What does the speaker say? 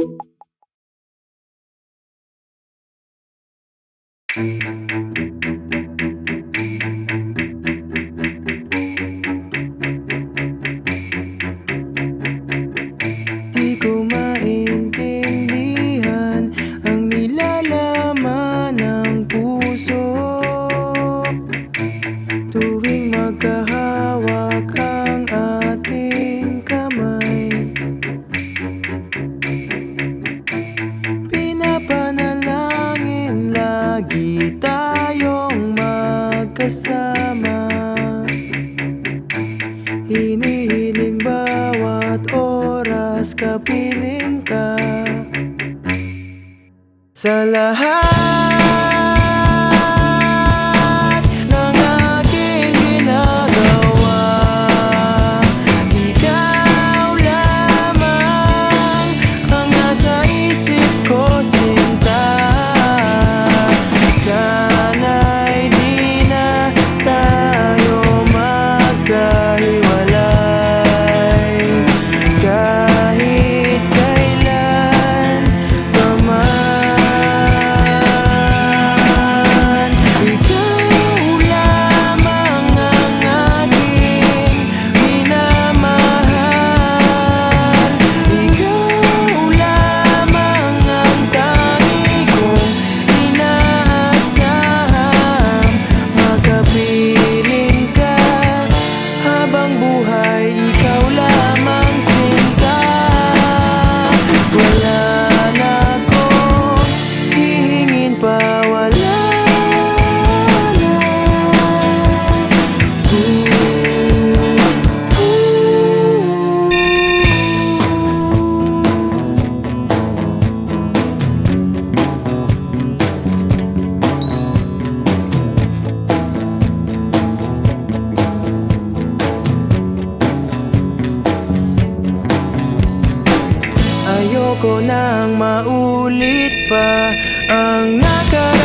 Di ko maintindihan ang nilalaman ng puso tuwing magkahawak ang ating kamay. Pinapanalangin lagi tayong magkasama. Hinihiling bawat oras kapiling ka sa lahat ng aking ginagawa. Ikaw lamang ang nasa isip ko, sinta. Sana'y di na tayo magkahiwalay kahit kailan pa man. Ikaw lamang ang aking minamahal. Ikaw lamang ang tangi kong inaasahan. Makapiling ka habang buhay, ikaw lamang, sinta. Wala na akong hihingin pa, wala na. Ayoko nang maulit pa ang nakaraan.